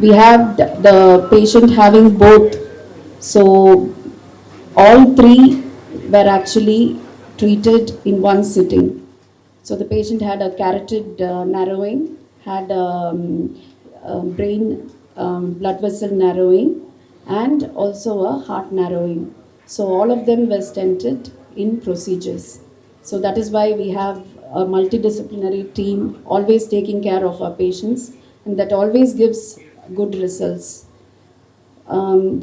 we have the patient having both. So all three were actually treated in one sitting. So the patient had a carotid narrowing, had brain blood vessel narrowing, and also a heart narrowing. So all of them were stented in procedures. So that is why we have a multidisciplinary team always taking care of our patients, and that always gives good results.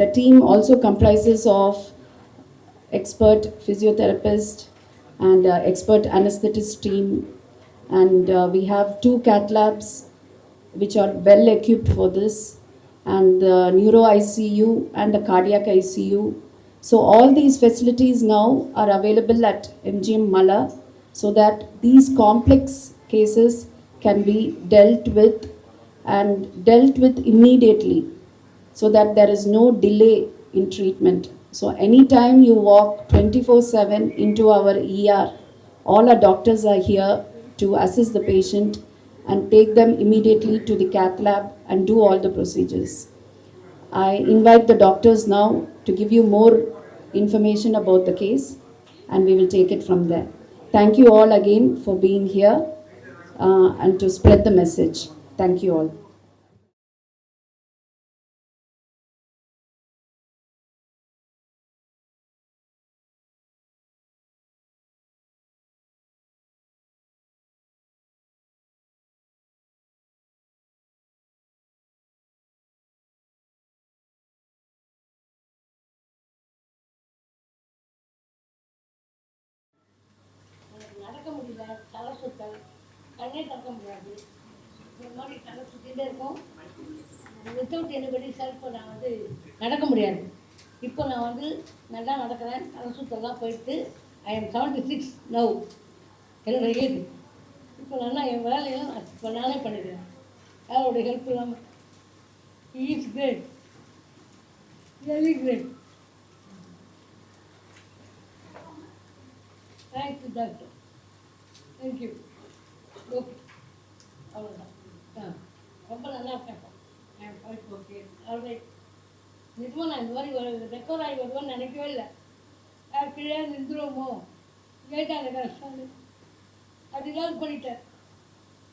The team also comprises of expert physiotherapist and expert anesthetist team, and we have two cath labs which are well equipped for this, and the neuro ICU and the cardiac ICU. So all these facilities now are available at MGM Mala, so that these complex cases can be dealt with and dealt with immediately, so that there is no delay in treatment. So anytime you walk 24/7 into our ER, all our doctors are here to assist the patient and take them immediately to the cath lab and do all the procedures. I invite the doctors now to give you more information about the case, and we will take it from there. Thank you all again for being here and to spread the message. Thank you all. நடக்க முடியல, தலை சுத்தல், கண்ணே திறக்க முடியாது, இந்த மாதிரி தலை சுற்றிகிட்டே இருக்கும். வித்தவுட் எனிபடி செல்ஃப் நான் வந்து நடக்க முடியாது. இப்போ நான் வந்து நல்லா நடக்கிறேன், தலை சுத்தெல்லாம் போயிட்டு ஐ எம் 76 நவ். என்னோட ஏஜ் இப்போ நல்லா என் வேலையெல்லாம் இப்போ நானே பண்ணிக்கிறேன், யாரோட ஹெல்ப் இல்லாமல். Is great, very great. Thank you doctor, thank you. Okay, அவ்வளோதான். ரொம்ப நல்லா இருக்கேன். Okay, alright. நிஜமாக நான் இந்த மாதிரி ரெக்கவர் ஆகி வருவோன்னு நினைக்கவே இல்லை. கீழே நின்றுவோமோ, லேட்டாக எனக்கு கஷ்டம் அப்படிலாம் பண்ணிட்டேன்.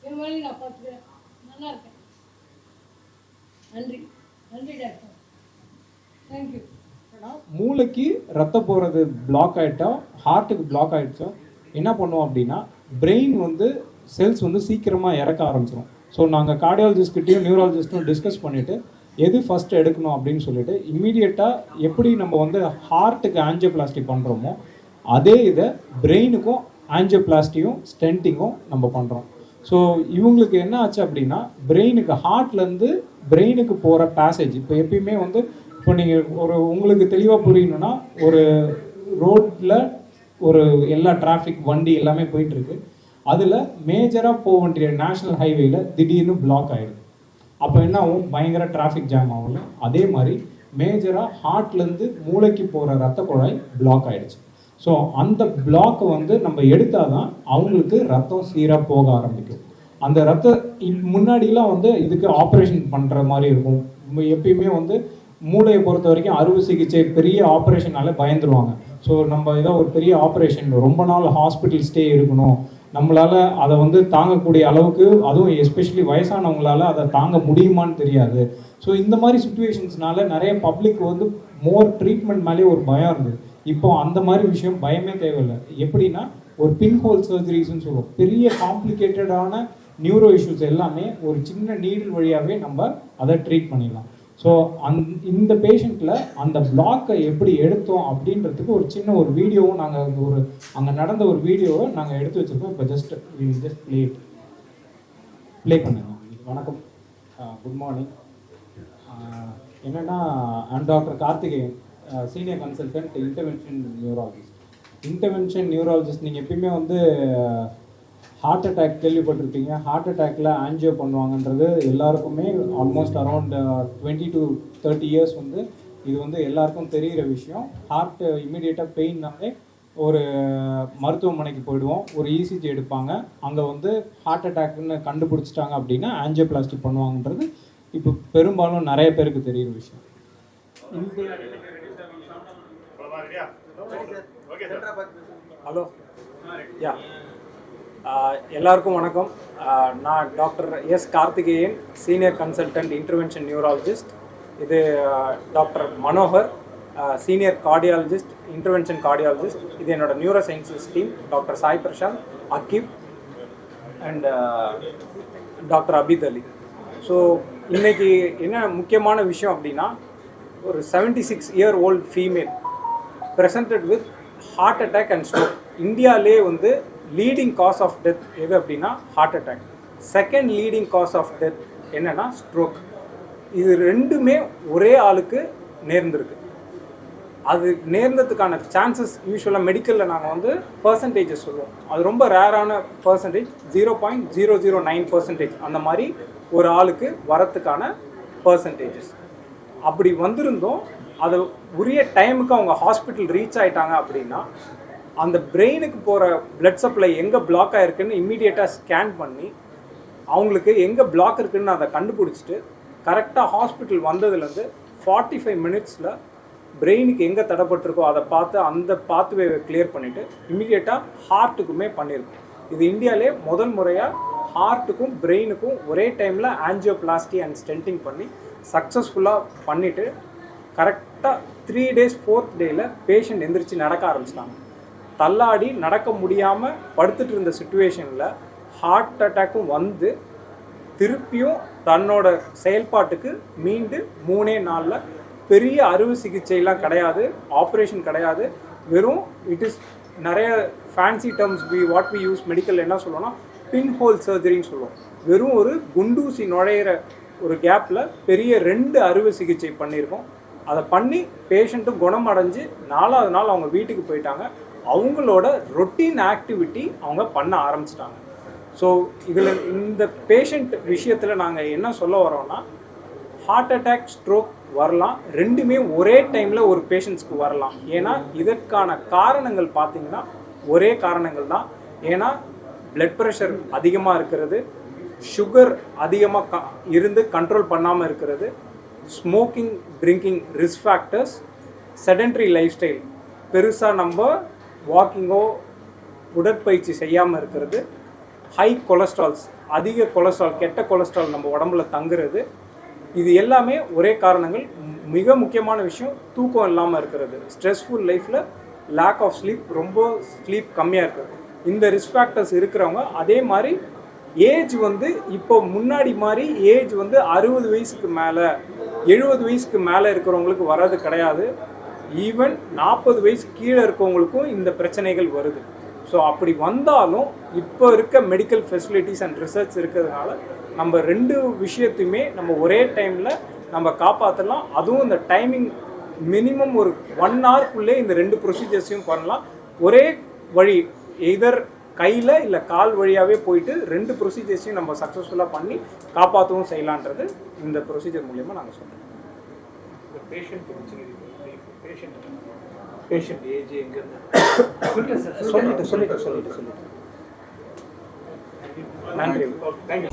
என் வேலையை நான் பார்த்துக்கிறேன், நல்லா இருக்கேன். நன்றி, நன்றி டாக்டர், தேங்க்யூ. மூளைக்கு ரத்தம் போகிறது பிளாக் ஆகிட்டா, ஹார்ட்டுக்கு பிளாக் ஆகிடுச்சா என்ன பண்ணுவோம் அப்படின்னா, பிரெயின் வந்து செல்ஸ் வந்து சீக்கிரமாக இறக்க ஆரம்பிச்சிடும். ஸோ நாங்கள் கார்டியாலஜிஸ்ட்கிட்டையும் நியூராலஜிஸ்ட்டும் டிஸ்கஸ் பண்ணிவிட்டு எது ஃபஸ்ட்டு எடுக்கணும் அப்படின்னு சொல்லிட்டு இம்மீடியட்டாக எப்படி நம்ம வந்து ஹார்ட்டுக்கு ஆஞ்சியோபிளாஸ்டி பண்ணுறோமோ அதே இதை பிரெயினுக்கும் ஆஞ்சியோபிளாஸ்டியும் ஸ்டென்ட்டிங்கும் நம்ம பண்ணுறோம். ஸோ இவங்களுக்கு என்ன ஆச்சு அப்படின்னா, பிரெயினுக்கு ஹார்ட்லேருந்து பிரெயினுக்கு போகிற பேசேஜ் இப்போ எப்பயுமே வந்து, இப்போ நீங்கள் உங்களுக்கு தெளிவாக புரியணும்னா, ஒரு ரோட்டில் ஒரு எல்லா டிராஃபிக் வண்டி எல்லாமே போயிட்டுருக்கு, அதில் மேஜராக போக வேண்டிய நேஷ்னல் ஹைவேல திடீர்னு பிளாக் ஆகிடுது. அப்போ என்ன ஆகும், பயங்கர டிராஃபிக் ஜாம் ஆகும்ல. அதே மாதிரி மேஜராக ஹார்ட்லேருந்து மூளைக்கு போகிற ரத்த குழாய் பிளாக் ஆகிடுச்சு. ஸோ அந்த பிளாக்கை வந்து நம்ம எடுத்தால் தான் அவங்களுக்கு ரத்தம் சீராக போக ஆரம்பிக்கும். அந்த முன்னாடிலாம் வந்து இதுக்கு ஆப்ரேஷன் பண்ணுற மாதிரி இருக்கும். எப்பயுமே வந்து மூளையை பொறுத்த வரைக்கும் அறுவை சிகிச்சை பெரிய ஆப்ரேஷனால பயந்துருவாங்க. ஸோ நம்ம ஏதோ ஒரு பெரிய ஆப்ரேஷன் ரொம்ப நாள் ஹாஸ்பிட்டல் ஸ்டே இருக்கணும், நம்மளால் அதை வந்து தாங்கக்கூடிய அளவுக்கு, அதுவும் எஸ்பெஷலி வயசானவங்களால் அதை தாங்க முடியுமான்னு தெரியாது. ஸோ இந்த மாதிரி சுச்சுவேஷன்ஸ்னால நிறைய பப்ளிக் வந்து மோர் ட்ரீட்மெண்ட் மேலே ஒரு பயம் இருந்தது. இப்போ அந்த மாதிரி விஷயம் பயமே தேவையில்லை. எப்படின்னா, ஒரு பின்ஹோல் சர்ஜரிஸ்ன்னு சொல்லுவோம், பெரிய காம்ப்ளிகேட்டடான நியூரோ இஷ்யூஸ் எல்லாமே ஒரு சின்ன நீடில் வழியாகவே நம்ம அதை ட்ரீட் பண்ணிடலாம். ஸோ இந்த பேஷண்ட்டில் அந்த பிளாக்கை எப்படி எடுத்தோம் அப்படின்றதுக்கு ஒரு சின்ன ஒரு வீடியோவும் நாங்கள் அங்கே நடந்த ஒரு வீடியோவை நாங்கள் எடுத்து வச்சுருக்கோம். இப்போ ஜஸ்ட் ப்ளே பண்ணுங்க. வணக்கம், குட் மார்னிங். என்னென்னா, I'm doctor Karthikeyan, senior consultant intervention neurologist. நீங்கள் எப்பயுமே வந்து ஹார்ட் அட்டாக் கேள்விப்பட்டிருப்பீங்க. ஹார்ட் அட்டாக்ல ஆன்ஜியோ பண்ணுவாங்கன்றது எல்லாருக்குமே ஆல்மோஸ்ட் அரௌண்ட் 20 to 30 இயர்ஸ் வந்து இது வந்து எல்லாருக்கும் தெரிகிற விஷயம். ஹார்ட் இம்மிடியேட்டாக பெயின்னாலே ஒரு மருத்துவமனைக்கு போயிடுவோம், ஒரு இசிஜி எடுப்பாங்க, அங்கே வந்து ஹார்ட் அட்டாக்னு கண்டுபிடிச்சிட்டாங்க அப்படின்னா ஆன்ஜியோபிளாஸ்டி பண்ணுவாங்கன்றது இப்போ பெரும்பாலும் நிறைய பேருக்கு தெரியுற விஷயம். ஹலோ, யா, எல்லாருக்கும் வணக்கம். நான் doctor S Karthikeyan, senior consultant intervention neurologist. இது doctor Manohar, senior cardiologist intervention cardiologist. இது என்னோட neuro sciences team. Doctor Sai Prashanth, Aqib and doctor Abid Ali. So இன்றைக்கி என்ன முக்கியமான விஷயம் அப்படின்னா, ஒரு 76-year-old female presented with heart attack and stroke. இந்தியாவிலே வந்து லீடிங் காஸ் ஆஃப் டெத் எது அப்படின்னா heart attack. Second leading cause of death என்னென்னா ஸ்ட்ரோக். இது ரெண்டுமே ஒரே ஆளுக்கு நேர்ந்திருக்கு. அது நேர்ந்ததுக்கான சான்சஸ் யூஸ்வலாக மெடிக்கலில் நாங்கள் வந்து பர்சன்டேஜஸ் சொல்லுவோம். அது ரொம்ப ரேரான பர்சன்டேஜ், 0.009% அந்த மாதிரி ஒரு ஆளுக்கு வரத்துக்கான பர்சன்டேஜஸ். அப்படி வந்திருந்தோம், அது உரிய டைமுக்கு அவங்க ஹாஸ்பிட்டல் ரீச் ஆகிட்டாங்க அப்படின்னா அந்த பிரெயினுக்கு போகிற பிளட் சப்ளை எங்கே பிளாக் ஆகிருக்குன்னு இம்மீடியட்டாக ஸ்கேன் பண்ணி அவங்களுக்கு எங்கே பிளாக் இருக்குதுன்னு அதை கண்டுபிடிச்சிட்டு கரெக்டாக ஹாஸ்பிட்டல் வந்ததுலேருந்து 45 minutesல பிரெயினுக்கு எங்கே தடப்பட்டிருக்கோ அதை பார்த்து அந்த பாத்வேவை கிளியர் பண்ணிவிட்டு இம்மீடியட்டாக ஹார்ட்டுக்குமே பண்ணியிருக்கோம். இது இந்தியாவிலே முதல் முறையாக ஹார்ட்டுக்கும் பிரெயினுக்கும் ஒரே டைமில் ஆஞ்சியோபிளாஸ்டி அண்ட் ஸ்டென்டிங் பண்ணி சக்ஸஸ்ஃபுல்லாக பண்ணிவிட்டு கரெக்டாக 3 days 4th டேயில் பேஷண்ட் எந்திரிச்சு நடக்க ஆரம்பிச்சிட்டாங்க. தள்ளாடி நடக்க முடியாமல் படுத்துட்டு இருந்த சுச்சுவேஷனில் ஹார்ட் அட்டாக்கும் வந்து திருப்பியும் தன்னோட செயல்பாட்டுக்கு மீண்டு 3 நாளில், பெரிய அறுவை சிகிச்சைலாம் கிடையாது, ஆப்ரேஷன் கிடையாது, வெறும் இட் இஸ் நிறைய fancy terms what we use medical என்ன சொல்லுவோம்னா பின் ஹோல் சர்ஜரின்னு சொல்லுவோம். வெறும் ஒரு குண்டூசி நுழையிற ஒரு கேப்பில் பெரிய 2 அறுவை சிகிச்சை பண்ணியிருக்கோம். அதை பண்ணி பேஷண்ட்டும் குணமடைஞ்சு 4வது நாள் அவங்க வீட்டுக்கு போயிட்டாங்க. அவங்களோட ரொட்டீன் ஆக்டிவிட்டி அவங்க பண்ண ஆரம்பிச்சிட்டாங்க. ஸோ இதில் இந்த பேஷண்ட் விஷயத்தில் நாங்கள் என்ன சொல்ல வரோம்னா, ஹார்ட் அட்டாக் ஸ்ட்ரோக் வரலாம், ரெண்டுமே ஒரே டைமில் ஒரு பேஷண்ட்ஸ்க்கு வரலாம். ஏன்னா இதற்கான காரணங்கள் பார்த்திங்கன்னா ஒரே காரணங்கள் தான். ஏன்னா பிளட் ப்ரெஷர் அதிகமாக இருக்கிறது, சுகர் அதிகமாக இருந்து கண்ட்ரோல் பண்ணாமல் இருக்கிறது, smoking drinking risk factors, sedentary life style, பெருசாக நம்ம வாக்கிங்கோ உடற்பயிற்சி செய்யாமல் இருக்கிறது, ஹை கொலஸ்ட்ரால்ஸ், அதிக கொலஸ்ட்ரால், கெட்ட கொலஸ்ட்ரால் நம்ம உடம்புல தங்குறது, இது எல்லாமே ஒரே காரணங்கள். மிக முக்கியமான விஷயம் தூக்கம் இல்லாமல் இருக்கிறது. ஸ்ட்ரெஸ்ஃபுல் லைஃப்பில் லேக் ஆஃப் ஸ்லீப், ரொம்ப ஸ்லீப் கம்மியாக இருக்குது. இந்த ரிஸ்க் ஃபேக்டர்ஸ் இருக்கிறவங்க, அதே மாதிரி ஏஜ் வந்து இப்போ முன்னாடி மாதிரி ஏஜ் வந்து 60 வயசுக்கு மேலே 70 வயசுக்கு மேலே இருக்கிறவங்களுக்கு வர்றது கிடையாது. ஈவன் 40 வயசு கீழே இருக்கவங்களுக்கும் இந்த பிரச்சனைகள் வருது. ஸோ அப்படி வந்தாலும் இப்போ இருக்க மெடிக்கல் ஃபெசிலிட்டிஸ் அண்ட் ரிசர்ச் இருக்கிறதுனால நம்ம 2 விஷயத்தையுமே நம்ம ஒரே டைமில் நம்ம காப்பாற்றலாம். அதுவும் இந்த டைமிங் மினிமம் ஒரு 1 hourக்குள்ளே இந்த 2 ப்ரொசீஜர்ஸையும் பண்ணலாம். ஒரே வழி, எதர் கையில் இல்லை கால் வழியாகவே போயிட்டு 2 ப்ரொசீஜர்ஸையும் நம்ம சக்ஸஸ்ஃபுல்லாக பண்ணி காப்பாற்றவும் செய்யலான்றது இந்த ப்ரொசீஜர் மூலயமா நாங்கள் சொல்கிறோம். பேஷண்ட் ஏஜ் எங்கேருந்து சொல்லிட்டு நன்றி. தேங்க்யூ.